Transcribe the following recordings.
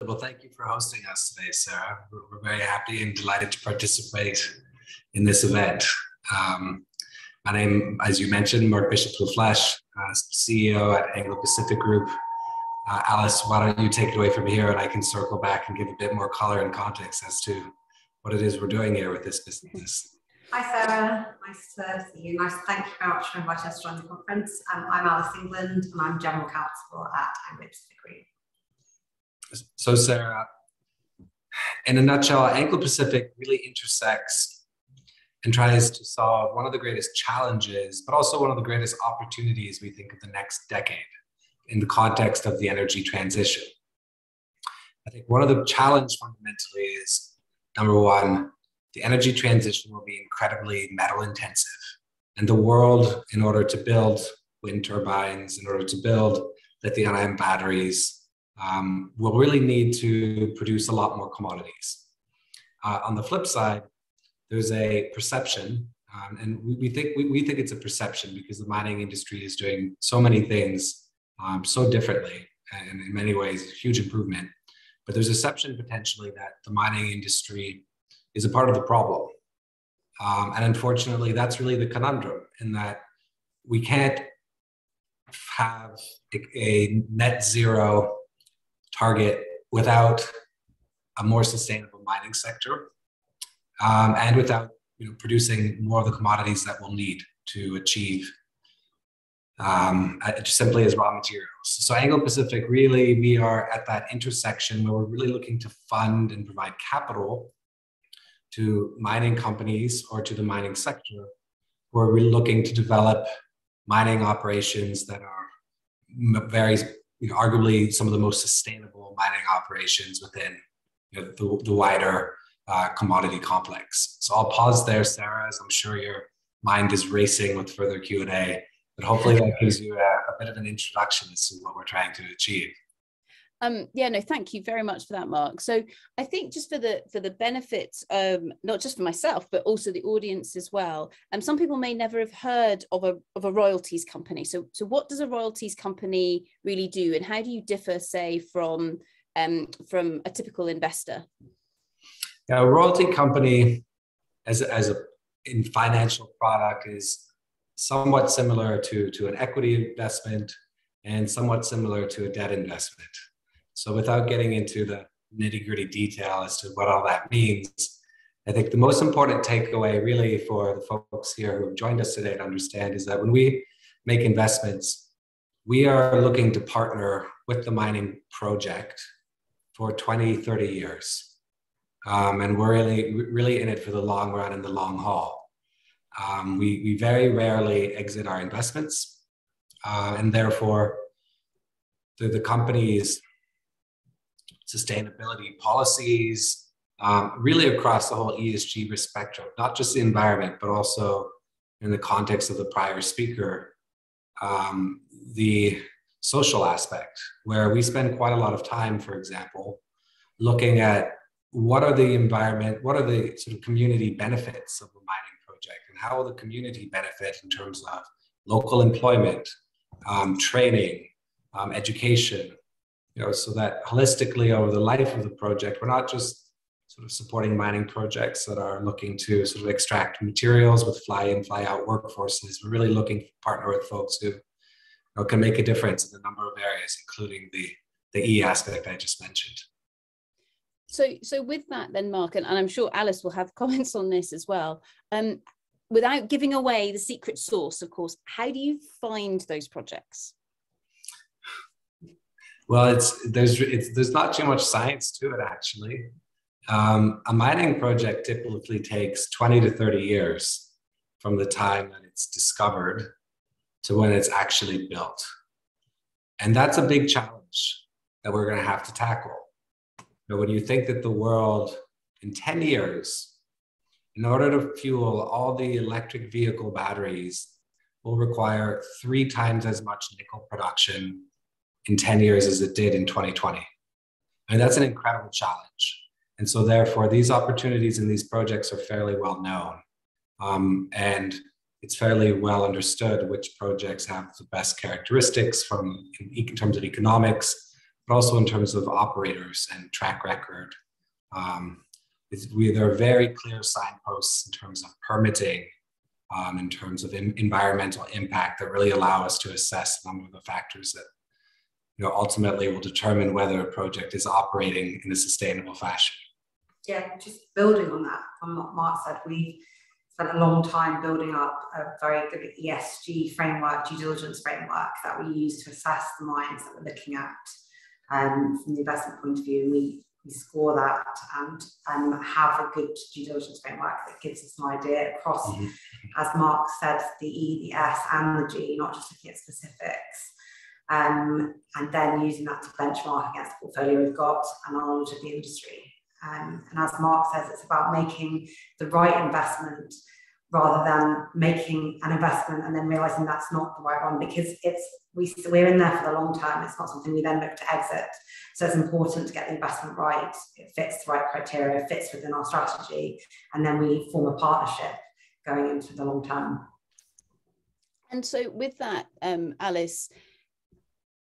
Well, thank you for hosting us today, Sarah. We're very happy and delighted to participate in this event. My name, as you mentioned, Marc Lafleche, CEO at Anglo Group. Alice, why don't you take it away from here and I can circle back and give a bit more color and context as to what it is we're doing here with this business. Hi Sarah, nice to see you. Thank you very much for inviting us to join the conference. I'm Alice England and I'm General Counsel at Anglo Group. So Sarah, in a nutshell, Anglo really intersects and tries to solve one of the greatest challenges, but also one of the greatest opportunities we think of the next decade in the context of the energy transition. I think one of the challenges fundamentally is, number one, the energy transition will be incredibly metal intensive. And the world, in order to build wind turbines, in order to build lithium-ion batteries, will really need to produce a lot more commodities. On the flip side, there's a perception, and we think it's a perception because the mining industry is doing so many things so differently, and in many ways, a huge improvement. But there's a perception potentially that the mining industry is a part of the problem. And unfortunately, that's really the conundrum, in that we can't have a net zero target without a more sustainable mining sector, and without producing more of the commodities that we'll need to achieve simply as raw materials. So Anglo really, we are at that intersection where we're really looking to fund and provide capital to mining companies or to the mining sector, where we're looking to develop mining operations that are very, arguably some of the most sustainable mining operations within the wider commodity complex. So I'll pause there, Sarah, as I'm sure your mind is racing with further Q&A, but hopefully that gives you a bit of an introduction as to what we're trying to achieve. Thank you very much for that, Marc. So I think just for the benefits, not just for myself, but also the audience as well. Some people may never have heard of a royalties company. So what does a royalties company really do, and how do you differ, say, from a typical investor? Yeah, a royalty company, in financial product, is somewhat similar to an equity investment and somewhat similar to a debt investment. So without getting into the nitty-gritty detail as to what all that means, I think the most important takeaway really for the folks here who have joined us today to understand is that when we make investments, we are looking to partner with the mining project for 20, 30 years. And we're really in it for the long run and the long haul. We very rarely exit our investments, and therefore the company's sustainability policies, really across the whole ESG spectrum, not just the environment, but also in the context of the prior speaker, the social aspect, where we spend quite a lot of time, for example, looking at what are the sort of community benefits of a mining project, and how will the community benefit in terms of local employment, training, education, so that holistically over the life of the project, we're not just sort of supporting mining projects that are looking to sort of extract materials with fly-in, fly-out workforces. We're really looking to partner with folks who can make a difference in a number of areas, including the E aspect I just mentioned. So with that then, Marc, and I'm sure Alice will have comments on this as well, without giving away the secret sauce, of course, how do you find those projects? Well, there's not too much science to it, actually. A mining project typically takes 20 to 30 years from the time that it's discovered to when it's actually built. And that's a big challenge that we're going to have to tackle. When you think that the world in 10 years, in order to fuel all the electric vehicle batteries, will require 3 times as much nickel production in 10 years as it did in 2020. And that's an incredible challenge. And so therefore, these opportunities in these projects are fairly well known. And it's fairly well understood which projects have the best characteristics in terms of economics, but also in terms of operators and track record. There are very clear signposts in terms of permitting, in terms of environmental impact that really allow us to assess a number of the factors that ultimately will determine whether a project is operating in a sustainable fashion. Yeah, just building on that, on what Mark said, we spent a long time building up a very good ESG framework, due diligence framework that we use to assess the mines that we're looking at from the investment point of view. We score that and have a good due diligence framework that gives us an idea across, as Mark said, the E, the S, and the G, not just looking at specifics. And then using that to benchmark against the portfolio we've got and our knowledge of the industry. And as Mark says, it's about making the right investment rather than making an investment and then realizing that's not the right one, because we're in there for the long term. It's not something we then look to exit. So it's important to get the investment right. It fits the right criteria, it fits within our strategy, and then we form a partnership going into the long term. And so with that, Alice,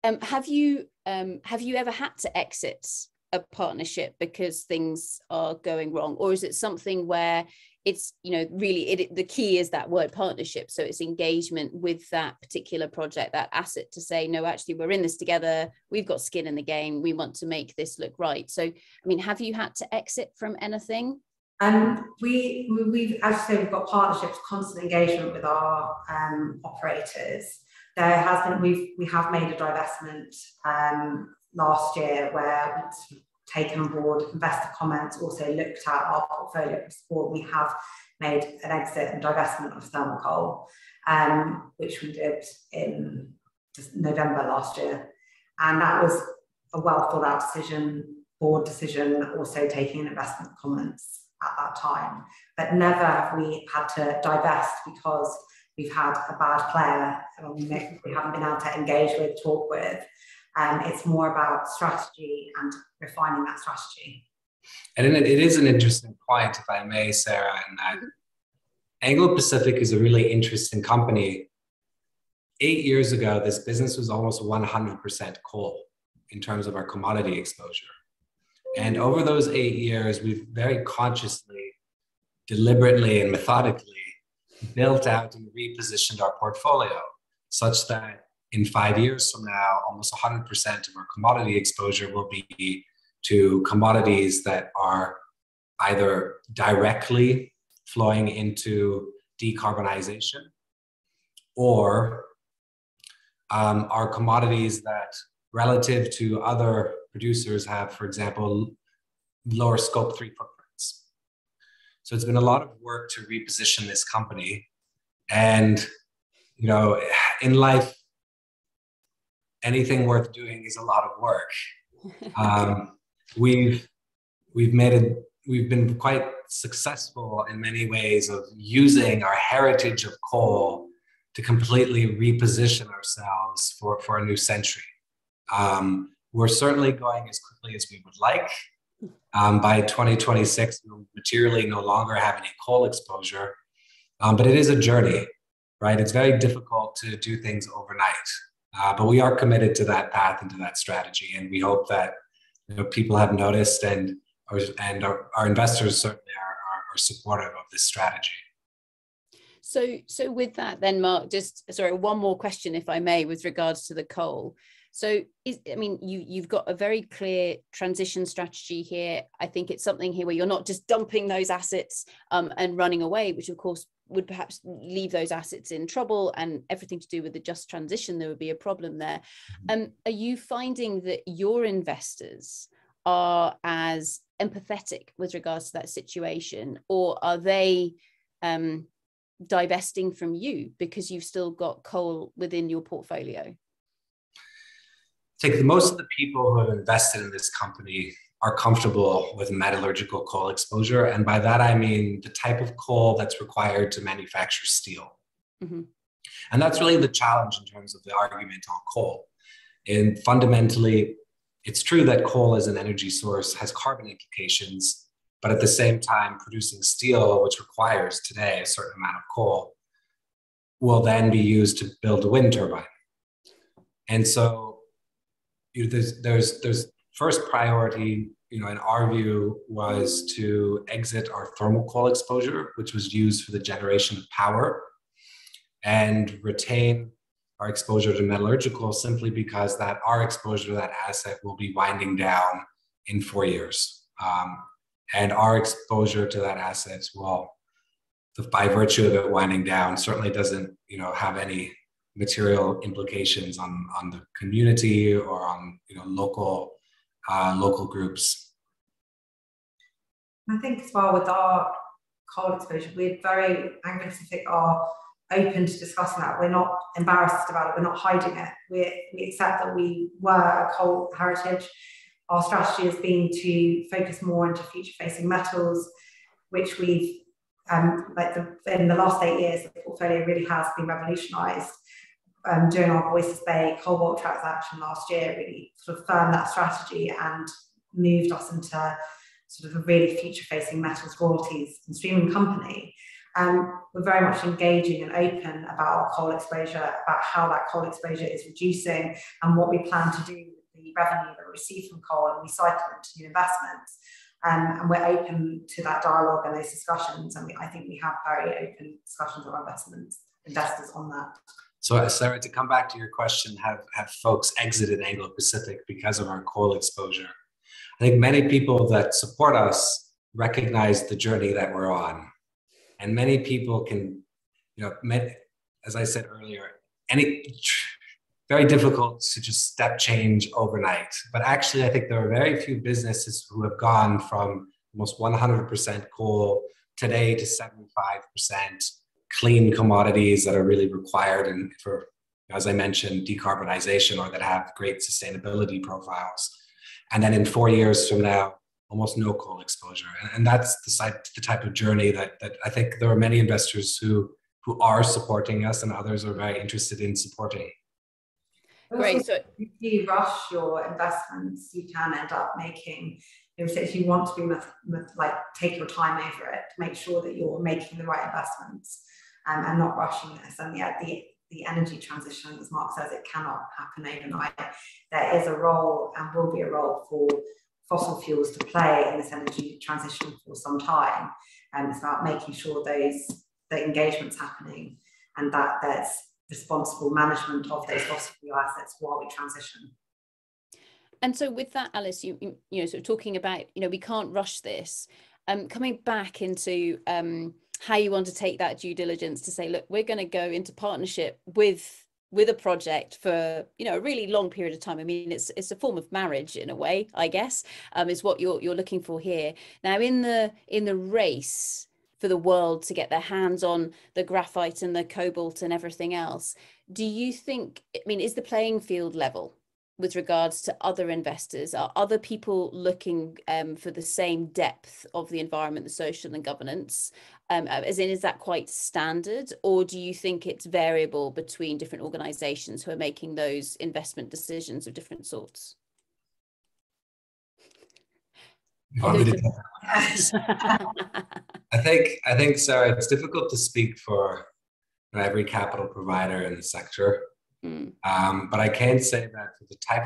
have you ever had to exit a partnership because things are going wrong, or is it something where it's really the key is that word partnership, so it's engagement with that particular project, that asset, to say no, actually we're in this together, we've got skin in the game, we want to make this look right? So I mean, have you had to exit from anything? We've, as you say, we've got partnerships, constant engagement with our operators. There has been, we have made a divestment last year where we've taken on board investor comments, also looked at our portfolio support. We have made an exit and divestment of thermal coal, which we did in just November last year. And that was a well thought out decision, board decision, also taking in investment comments at that time. But never have we had to divest because we've had a bad player we haven't been able to engage with, talk with. It's more about strategy and refining that strategy. And it is an interesting point, if I may, Sarah, in that Anglo Pacific is a really interesting company. 8 years ago, this business was almost 100% coal in terms of our commodity exposure. And over those 8 years, we've very consciously, deliberately, and methodically built out and repositioned our portfolio such that in 5 years from now, almost 100% of our commodity exposure will be to commodities that are either directly flowing into decarbonization or are commodities that, relative to other producers, have, for example, lower scope 3 footprints. So it's been a lot of work to reposition this company. And, in life, anything worth doing is a lot of work. We've been quite successful in many ways of using our heritage of coal to completely reposition ourselves for a new century. We're certainly going as quickly as we would like. By 2026, we'll materially no longer have any coal exposure, but it is a journey, right? It's very difficult to do things overnight. But we are committed to that path and to that strategy, and we hope that people have noticed, and our investors certainly are supportive of this strategy. So with that, then, Mark, one more question, if I may, with regards to the coal. So, you've got a very clear transition strategy here. I think it's something here where you're not just dumping those assets and running away, which of course would perhaps leave those assets in trouble, and everything to do with the just transition, there would be a problem there. Are you finding that your investors are as empathetic with regards to that situation, or are they divesting from you because you've still got coal within your portfolio? I think most of the people who have invested in this company are comfortable with metallurgical coal exposure. And by that, I mean the type of coal that's required to manufacture steel. Mm-hmm. And that's really the challenge in terms of the argument on coal. And fundamentally, it's true that coal as an energy source has carbon implications, but at the same time, producing steel, which requires today a certain amount of coal, will then be used to build a wind turbine. And so there's first priority, in our view, was to exit our thermal coal exposure, which was used for the generation of power, and retain our exposure to metallurgical, simply because that our exposure to that asset will be winding down in 4 years. And our exposure to that asset will, by virtue of it winding down, certainly doesn't, have any material implications on the community or on, local groups. I think as well with our coal exposure, we're very Anglo Pacific are open to discussing that. We're not embarrassed about it. We're not hiding it. We accept that we were a coal heritage. Our strategy has been to focus more into future-facing metals, which we've, in the last 8 years, the portfolio really has been revolutionised. During our Voices Bay cobalt transaction last year, really sort of firmed that strategy and moved us into sort of a really future-facing metals, royalties and streaming company. We're very much engaging and open about our coal exposure, about how that coal exposure is reducing and what we plan to do with the revenue that we receive from coal and recycle into new investments. And we're open to that dialogue and those discussions. And I think we have very open discussions with our investors on that. So, Sarah, to come back to your question, have folks exited Anglo Pacific because of our coal exposure? I think many people that support us recognize the journey that we're on. And many people can, as I said earlier, very difficult to just step change overnight. But actually, I think there are very few businesses who have gone from almost 100% coal today to 75% clean commodities that are really required and for, as I mentioned, decarbonization, or that have great sustainability profiles. And then in 4 years from now, almost no coal exposure. And that's the type of journey that I think there are many investors who are supporting us, and others are very interested in supporting. Great. So if you rush your investments, you can end up making, if you want to be take your time over it, make sure that you're making the right investments and not rushing this. And the energy transition, as Marc says, it cannot happen overnight. There is a role and will be a role for fossil fuels to play in this energy transition for some time. And it's about making sure the engagement's happening and that there's responsible management of those fossil fuel assets while we transition. And so with that, Alice, you sort of talking about, we can't rush this. Coming back into how you want to take that due diligence to say, look, we're going to go into partnership with a project for a really long period of time. I mean, it's a form of marriage in a way, I guess, is what you're looking for here. Now, in the race for the world to get their hands on the graphite and the cobalt and everything else, do you think, is the playing field level with regards to other investors? Are other people looking for the same depth of the environment, the social and governance? Is that quite standard, or do you think it's variable between different organizations who are making those investment decisions of different sorts? I think, Sarah, it's difficult to speak for every capital provider in the sector. But I can say that for the type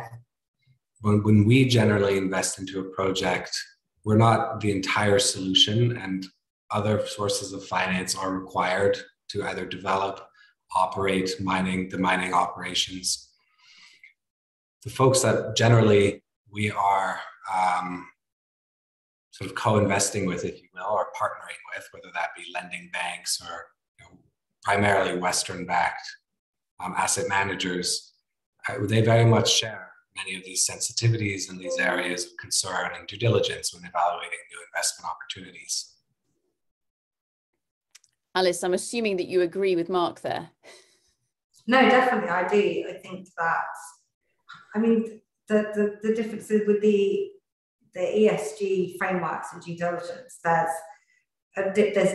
of, when we generally invest into a project, we're not the entire solution, and other sources of finance are required to either develop, operate the mining operations. The folks that generally we are sort of co-investing with, if you will, or partnering with, whether that be lending banks or primarily Western-backed asset managers, they very much share many of these sensitivities and these areas of concern and due diligence when evaluating new investment opportunities. Alice, I'm assuming that you agree with Marc there. No, definitely, I do. I think that, the differences with the ESG frameworks and due diligence, there's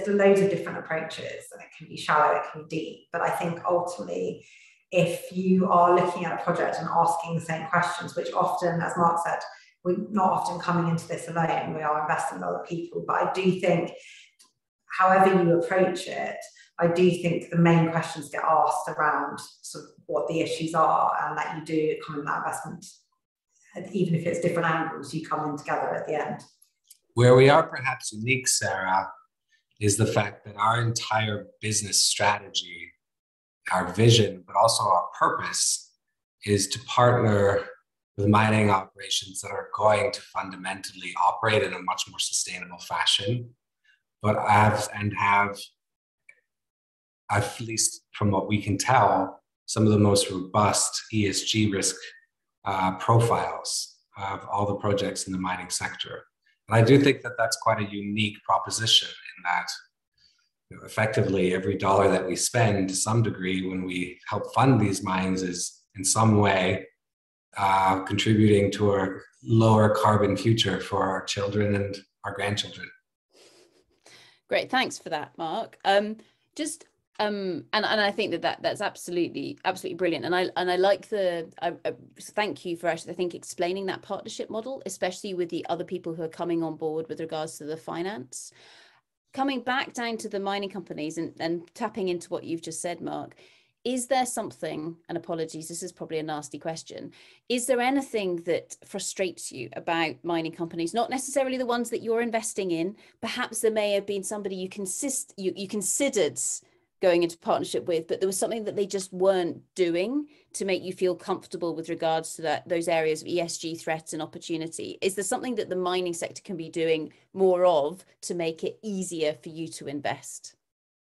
loads of different approaches, and it can be shallow, it can be deep. But I think ultimately, if you are looking at a project and asking the same questions, which often, as Marc said, we're not often coming into this alone, we are investing in other people. But I do think, however you approach it, I do think the main questions get asked around sort of what the issues are, and that you do come in that investment even if it's different angles, you come in together at the end. Where we are perhaps unique, Sarah, is the fact that our entire business strategy, our vision, but also our purpose is to partner with mining operations that are going to fundamentally operate in a much more sustainable fashion, but have, at least from what we can tell, some of the most robust ESG risk profiles of all the projects in the mining sector. And I do think that that's quite a unique proposition in that, you know, effectively every dollar that we spend to some degree when we help fund these mines is in some way contributing to a lower carbon future for our children and our grandchildren. Great, thanks for that, Marc. And I think that's absolutely brilliant, and I like thank you for actually, I think, explaining that partnership model, especially with the other people who are coming on board with regards to the finance. Coming back down to the mining companies and tapping into what you've just said, Marc, is there something, and apologies, this is probably a nasty question, is there anything that frustrates you about mining companies, not necessarily the ones that you're investing in? Perhaps there may have been somebody you considered going into partnership with, but there was something that they just weren't doing to make you feel comfortable with regards to those areas of ESG threats and opportunity. Is there something that the mining sector can be doing more of to make it easier for you to invest?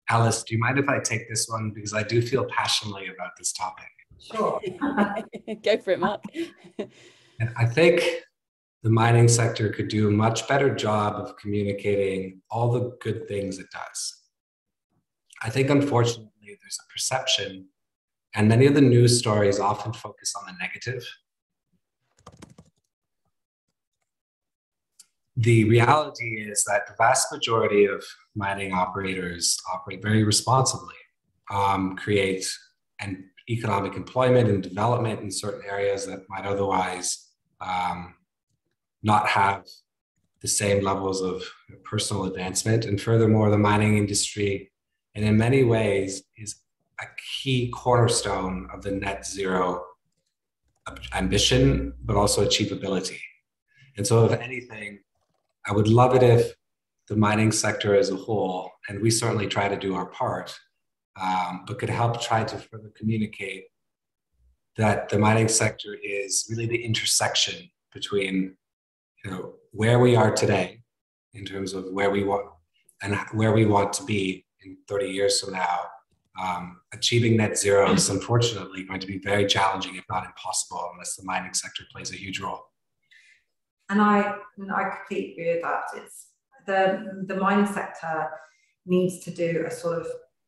Alice, do you mind if I take this one? Because I do feel passionately about this topic. Sure. Go for it, Marc. And I think the mining sector could do a much better job of communicating all the good things it does. I think, unfortunately, there's a perception, and many of the news stories often focus on the negative. The reality is that the vast majority of mining operators operate very responsibly, create economic employment and development in certain areas that might otherwise not have the same levels of personal advancement. And furthermore, the mining industry, and in many ways, is a key cornerstone of the net zero ambition, but also achievability. And so, if anything, I would love it if the mining sector as a whole, and we certainly try to do our part, but could help try to further communicate that the mining sector is really the intersection between, you know, where we are today in terms of where we want to be in 30 years from now. Achieving net zero is unfortunately going to be very challenging, if not impossible, unless the mining sector plays a huge role. And I completely agree with that. It's the mining sector needs to do a sort of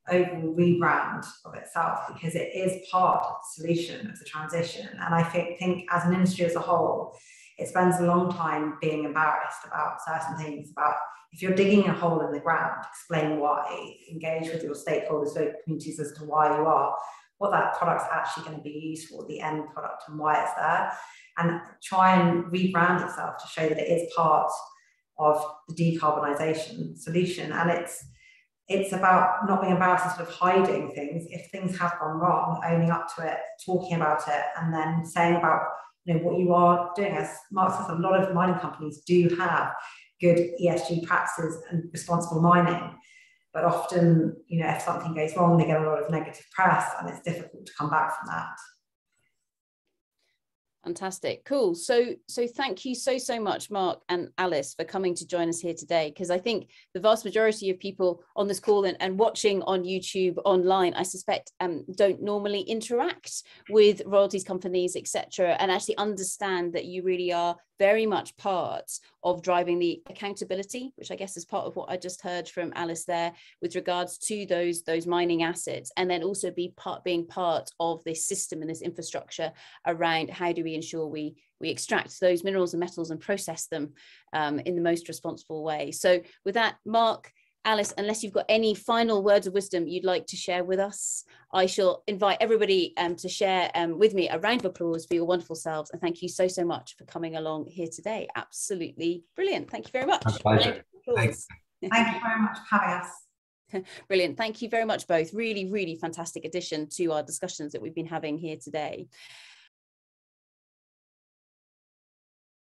overall rebrand of itself, because it is part of the solution of the transition. And I think as an industry as a whole, it spends a long time being embarrassed about certain things. About if you're digging a hole in the ground, explain why, engage with your stakeholders, local communities as to why you are, what that product's actually going to be used for, the end product, and why it's there, and try and rebrand itself to show that it is part of the decarbonisation solution. And it's about not being embarrassed and sort of hiding things. If things have gone wrong, owning up to it, talking about it, and then saying about, you know, what you are doing. As Marc says, a lot of mining companies do have good ESG practices and responsible mining, but often, you know, if something goes wrong, they get a lot of negative press, and it's difficult to come back from that. Fantastic. Cool. So thank you so much, Marc and Alice, for coming to join us here today, because I think the vast majority of people on this call and watching on YouTube online, I suspect, don't normally interact with royalties companies, etc., and actually understand that you really are very much part of driving the accountability, which I guess is part of what I just heard from Alice there with regards to those mining assets, and then also being part of this system and this infrastructure around how do we ensure we extract those minerals and metals and process them in the most responsible way. So with that, Marc, Alice, unless you've got any final words of wisdom you'd like to share with us, I shall invite everybody to share with me a round of applause for your wonderful selves. And thank you so much for coming along here today. Absolutely brilliant. Thank you very much. My pleasure. Thanks. Thank you very much for having us. Brilliant. Thank you very much both. Really, really fantastic addition to our discussions that we've been having here today.